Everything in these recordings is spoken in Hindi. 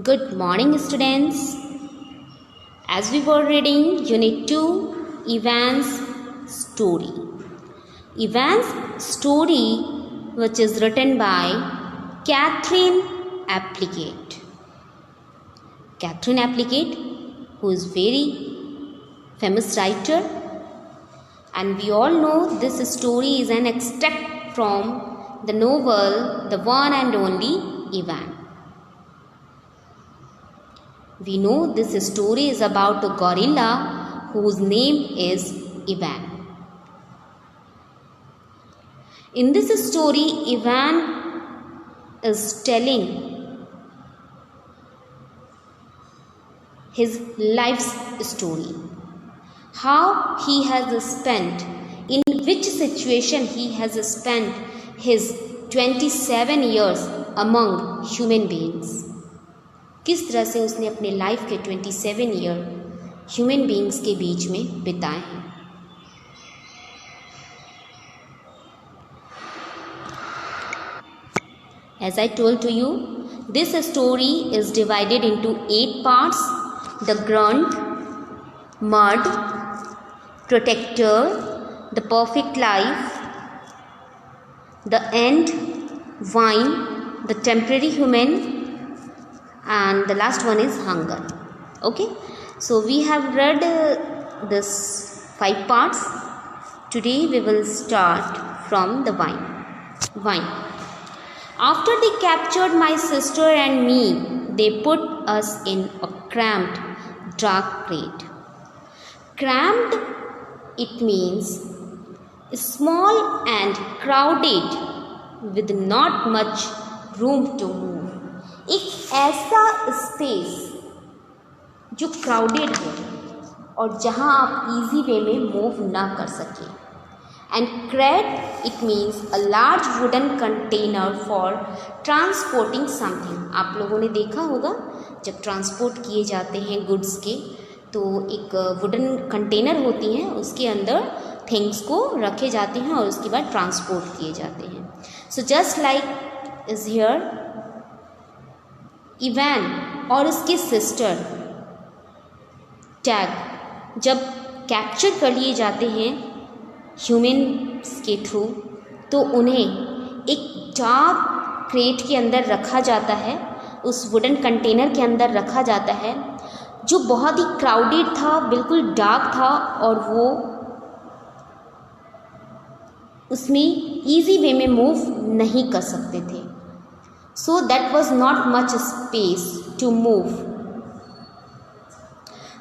Good morning, students. As we were reading Unit 2, Ivan's story. Ivan's story, which is written by Catherine Applegate. Catherine Applegate, who is very famous writer, and we all know this story is an extract from the novel The One and Only Ivan. We know this story is about a gorilla whose name is Ivan. In this story, Ivan is telling his life's story. How he has spent, in which situation he has spent his 27 years among human beings. किस तरह से उसने अपने लाइफ के 27 ईयर ह्यूमन बीइंग्स के बीच में बिताए हैं. As I told to you, this story is divided into 8 parts: the grunt, mud, protector, the perfect life, the end, wine, the temporary human, and the last one is hunger. Okay, so we have read this 5 parts. Today we will start from the wine. After they captured my sister and me, they put us in a cramped, dark crate. Cramped, it means small and crowded with not much room to move. एक ऐसा स्पेस जो क्राउडेड हो और जहां आप इजी वे में मूव ना कर सकें. And crate, it means a large wooden container for transporting something. आप लोगों ने देखा होगा जब ट्रांसपोर्ट किए जाते हैं गुड्स के, तो एक वुडन कंटेनर होती हैं, उसके अंदर थिंग्स को रखे जाते हैं और उसके बाद ट्रांसपोर्ट किए जाते हैं. So just like is here, Ivan और उसके सिस्टर टैग जब कैप्चर कर लिए जाते हैं ह्यूमन्स के थ्रू, तो उन्हें एक डार्क क्रेट के अंदर रखा जाता है, उस वुडन कंटेनर के अंदर रखा जाता है जो बहुत ही क्राउडेड था, बिल्कुल डार्क था, और वो उसमें इजी वे में मूव नहीं कर सकते थे. So that was not much space to move.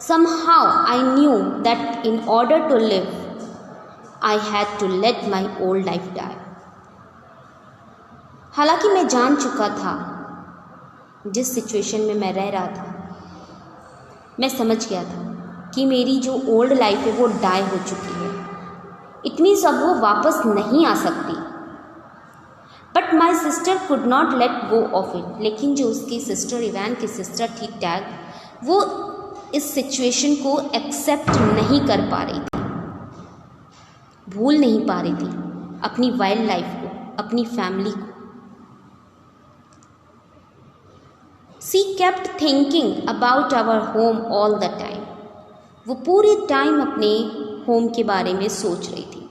Somehow I knew that in order to live, I had to let my old life die. हालांकि मैं जान चुका था जिस सिचुएशन में मैं रह रहा था, मैं समझ गया था कि मेरी जो ओल्ड लाइफ है वो डाई हो चुकी है. इट मीन्स अब वो वापस नहीं आ सकती. But my sister could not let go of it. लेकिन जो उसकी सिस्टर, इवान की सिस्टर थी टैग, वो इस सिचुएशन को एक्सेप्ट नहीं कर पा रही थी, भूल नहीं पा रही थी अपनी वाइल्ड लाइफ को, अपनी फैमिली को. She kept thinking about our home all the time. वो पूरे टाइम अपने होम के बारे में सोच रही थी.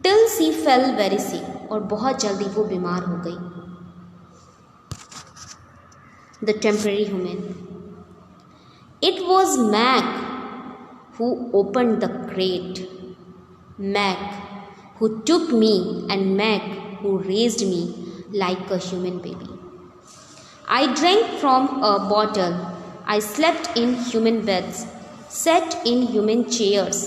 Till she fell very sick, और बहुत जल्दी वो बीमार हो गई. The temporary human. It was Mac who opened the crate, Mac who took me, and Mac who raised me like a human baby. I drank from a bottle, I slept in human beds, sat in human chairs,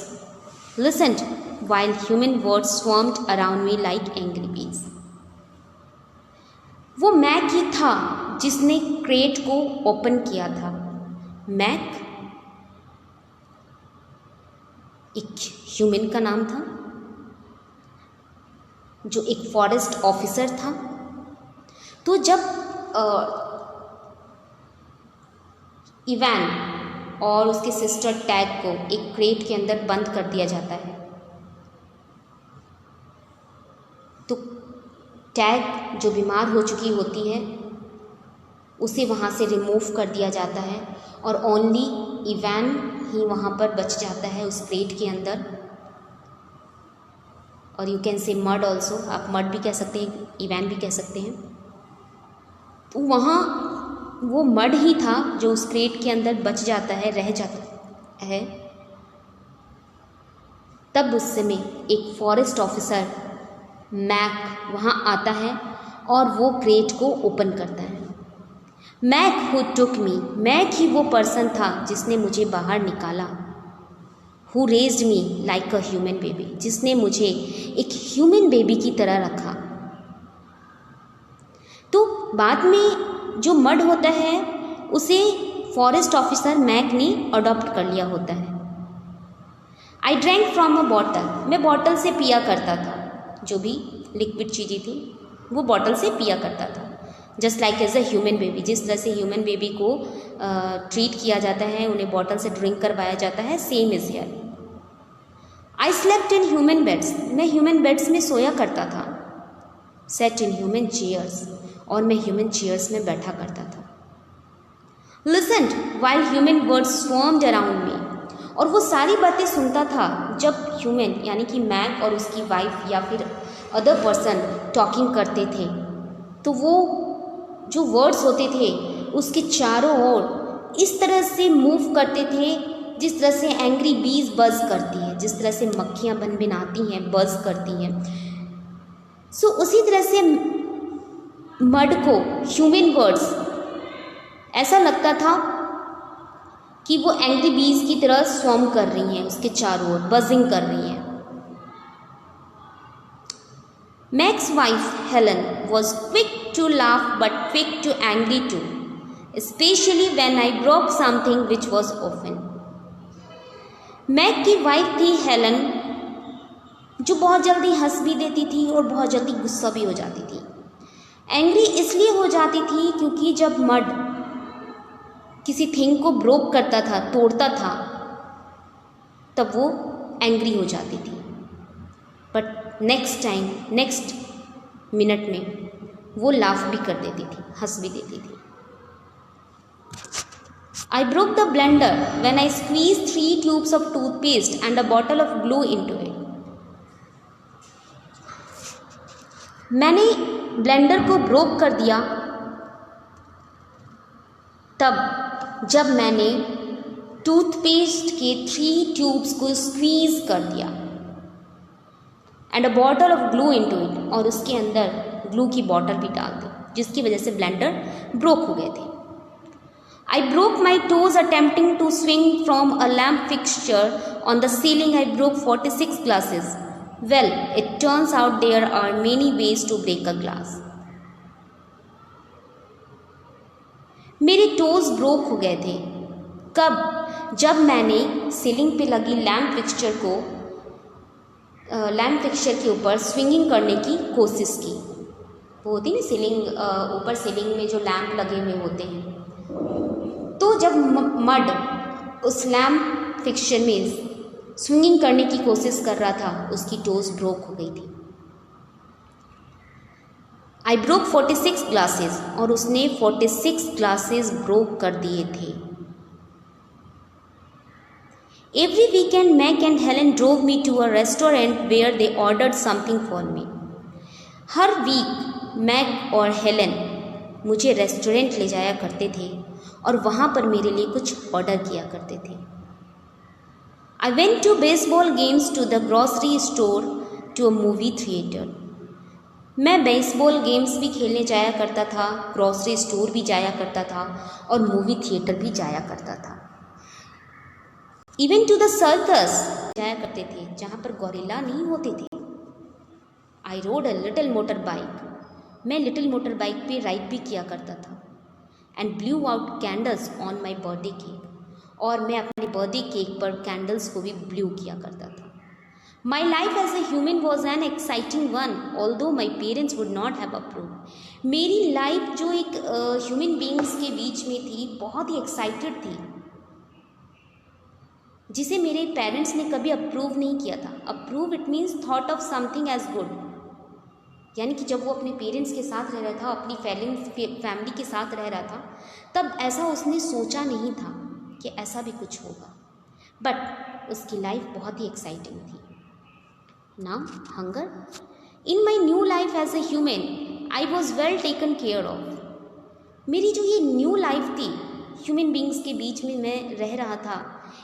listened while human words swarmed around me like angry bees. वो मैक ही था जिसने क्रेट को ओपन किया था. मैक एक ह्यूमन का नाम था जो एक फॉरेस्ट ऑफिसर था. तो जब इवान और उसके सिस्टर टैग को एक क्रेट के अंदर बंद कर दिया जाता है, तो टैग जो बीमार हो चुकी होती है उसे वहाँ से रिमूव कर दिया जाता है और ओनली इवान ही वहाँ पर बच जाता है उस क्रेट के अंदर। और you can say mud also, आप मड भी कह सकते हैं, इवान भी कह सकते हैं। तो वहाँ वो मड ही था जो उस क्रेट के अंदर बच जाता है, रह जाता है। तब उस समय एक फॉरेस्ट ऑफिसर मैक वहाँ आता है और वो क्रेट को ओपन करता है। Mack who took me, Mack ही वो पर्सन था जिसने मुझे बाहर निकाला। Who raised me like a human baby, जिसने मुझे एक ह्यूमन बेबी की तरह रखा। तो बाद में जो मड होता है उसे फॉरेस्ट ऑफिसर मैक ने अडॉप्ट कर लिया होता है। आई ड्रैंक फ्रॉम अ बॉटल, मैं बॉटल से पिया करता था, जो भी लिक्विड चीज़ें थी वो बॉटल से पिया करता था। Just like as a human baby, जिस तरह से ह्यूमन बेबी को ट्रीट किया जाता है, उन्हें बॉटल से ड्रिंक करवाया जाता है, same is here. I slept in human beds, मैं ह्यूमन बेड्स में सोया करता था। सेट इन ह्यूमन चेयर्स, और मैं ह्यूमन चेयर्स में बैठा करता था। Listened while human words swarmed around me, और वो सारी बातें सुनता था जब ह्यूमन यानी कि मैक और उसकी वाइफ या फिर अदर पर्सन टॉकिंग करते थे। तो वो जो वर्ड्स होते थे उसके चारों ओर इस तरह से मूव करते थे जिस तरह से एंग्री बीज बज़ करती है, जिस तरह से मक्खियाँ भिनभिनाती हैं, बज़ करती हैं। सो उसी तरह से मड को ह्यूमन वर्ड्स ऐसा लगता था कि वो एंग्री बीज की तरह स्वॉर्म कर रही हैं, उसके चारों ओर बजिंग कर रही हैं। Mac's wife Helen was quick to laugh but quick to angry too, especially when I broke something which was often. Mac की वाइफ थी हेलन, जो बहुत जल्दी हंस भी देती थी और बहुत जल्दी गुस्सा भी हो जाती थी। एंग्री इसलिए हो जाती थी क्योंकि जब मड किसी थिंग को ब्रोक करता था, तोड़ता था, तब वो एंग्री हो जाती थी। But next time, next minute में वो लाफ भी कर देती थी, हंस भी देती थी। I broke the blender when I squeezed 3 tubes of toothpaste and a bottle of glue into it. मैंने ब्लेंडर को ब्रोक कर दिया तब जब मैंने टूथपेस्ट के 3 ट्यूब्स को स्क्वीज कर दिया and a bottle of glue into it, और उसके अंदर ग्लू की बॉटल भी डाल दी, जिसकी वजह से ब्लेंडर ब्रोक हो गए थे। I broke my toes attempting to swing from a lamp fixture on the ceiling. I broke 46 glasses. Well, it turns out there are many ways to break a glass. मेरे टोज ब्रोक हो गए थे। कब? जब मैंने सीलिंग पे लगी लैम्प फिक्सचर के ऊपर स्विंगिंग करने की कोशिश की। वो होती ना सीलिंग, ऊपर सीलिंग में जो लैम्प लगे हुए होते हैं, तो जब मड उस लैम्प फिक्सचर में स्विंगिंग करने की कोशिश कर रहा था, उसकी टोज ब्रोक हो गई थी। आई ब्रोक 46 ग्लासेस, और उसने 46 ग्लासेस ब्रोक कर दिए थे। Every weekend Mac and Helen drove me to a restaurant where they ordered something for me. हर वीक मैक और हेलन मुझे रेस्टोरेंट ले जाया करते थे और वहाँ पर मेरे लिए कुछ ऑर्डर किया करते थे। I went to baseball games, to the grocery store, to a movie theatre. मैं बेसबॉल गेम्स भी खेलने जाया करता था, ग्रॉसरी स्टोर भी जाया करता था और मूवी थिएटर भी जाया करता था। इवन टू द सर्कस जाया करते थे, जहाँ पर गोरिल्ला नहीं होते थे। I rode a little motor bike, मैं लिटिल मोटर बाइक पे राइड भी किया करता था। And blew out candles on my birthday cake, और मैं अपने बर्थडे केक पर कैंडल्स को भी ब्लू किया करता था। My life as a human was an exciting one, although my parents would not have approved. मेरी लाइफ जो एक ह्यूमन बींग्स के बीच में थी, बहुत ही एक्साइटेड थी, जिसे मेरे पेरेंट्स ने कभी अप्रूव नहीं किया था। Approve it means thought of something as good. यानी कि जब वो अपने पेरेंट्स के साथ रह रहा था, अपनी फैमिली के साथ रह रहा था, तब ऐसा उसने सोचा नहीं था कि ऐसा भी कुछ होगा, बट उसकी लाइफ बहुत ही एक्साइटिंग थी। Now hunger. In my new life as a human I was well taken care of. मेरी जो ये न्यू लाइफ थी, ह्यूमन बींग्स के बीच में मैं रह रहा था,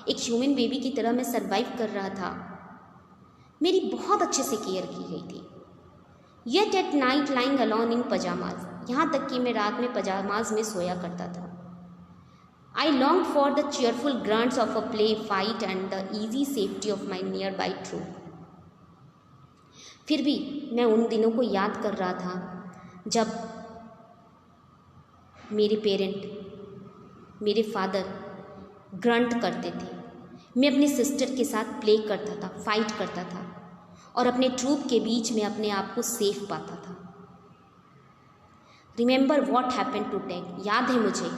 एक ह्यूमन बेबी की तरह मैं सर्वाइव कर रहा था, मेरी बहुत अच्छे से केयर की गई थी। Yet at night lying alone in pyjamas, यहाँ तक कि मैं रात में पजामाज में सोया करता था। I long for the cheerful grunts of a play fight and the easy safety of my nearby troop. फिर भी मैं उन दिनों को याद कर रहा था जब मेरे पेरेंट, मेरे फादर ग्रंट करते थे, मैं अपने सिस्टर के साथ प्ले करता था, फाइट करता था और अपने ट्रूप के बीच में अपने आप को सेफ पाता था। Remember what happen to Tag, याद है मुझे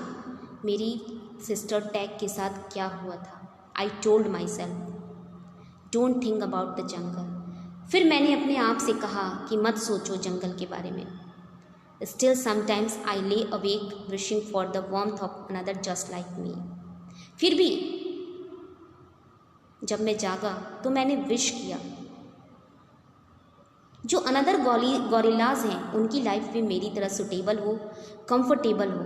मेरी सिस्टर टैग के साथ क्या हुआ था। I told my self don't think about the jungle. फिर मैंने अपने आप से कहा कि मत सोचो जंगल के बारे में। स्टिल समटाइम्स आई ले awake wishing for the warmth of another just like me. फिर भी जब मैं जागा तो मैंने विश किया जो अनदर गॉरिलाज हैं उनकी लाइफ भी मेरी तरह सुटेबल हो, कंफर्टेबल हो।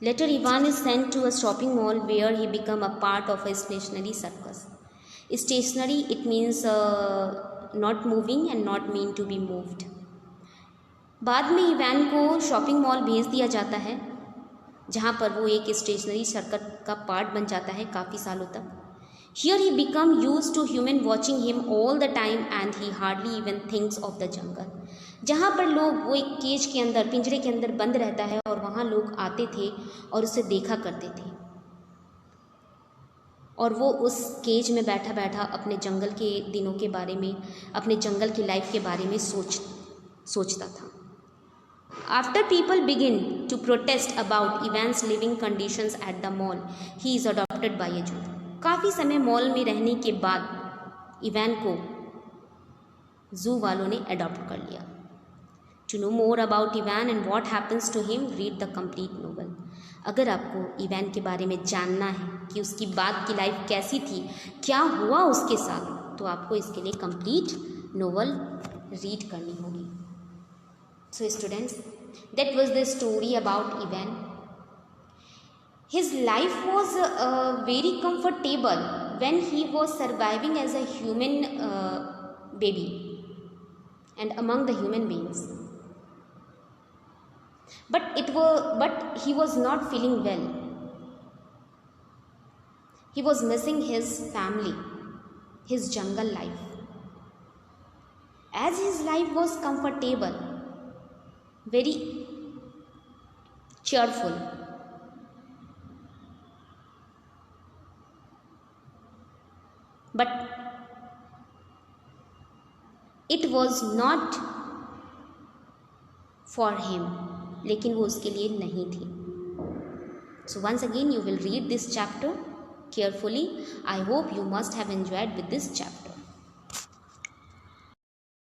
Later Ivan is sent to a shopping mall where he become a part of a stationary circus. Stationary it means not moving and not mean to be moved. बाद में इवान को शॉपिंग मॉल भेज दिया जाता है जहाँ पर वो एक स्टेशनरी सर्कस का पार्ट बन जाता है काफ़ी सालों तक। Here he become used to human watching him all the time and he hardly even thinks of the jungle। जहाँ पर लोग, वो एक केज के अंदर, पिंजरे के अंदर बंद रहता है और वहाँ लोग आते थे और उसे देखा करते थे और वो उस केज में बैठा बैठा अपने जंगल के दिनों के बारे में, अपने जंगल की लाइफ के बारे में सोचता था। After people begin to protest about Ivan's living conditions at the mall, he is adopted by a Jew। काफ़ी समय मॉल में रहने के बाद इवान को जू वालों ने अडॉप्ट कर लिया। To know more about Ivan and what happens to him read the complete novel. अगर आपको इवान के बारे में जानना है कि उसकी बाद की लाइफ कैसी थी, क्या हुआ उसके साथ, तो आपको इसके लिए कंप्लीट नोवेल रीड करनी होगी। So students, that was the story about Ivan. His life was very comfortable when he was surviving as a human baby and among the human beings. But he was not feeling well. He was missing his family, his jungle life. As his life was comfortable, very cheerful, but it was not for him, लेकिन वो उसके लिए नहीं थी। So once again you will read this chapter carefully. I hope you must have enjoyed with this chapter.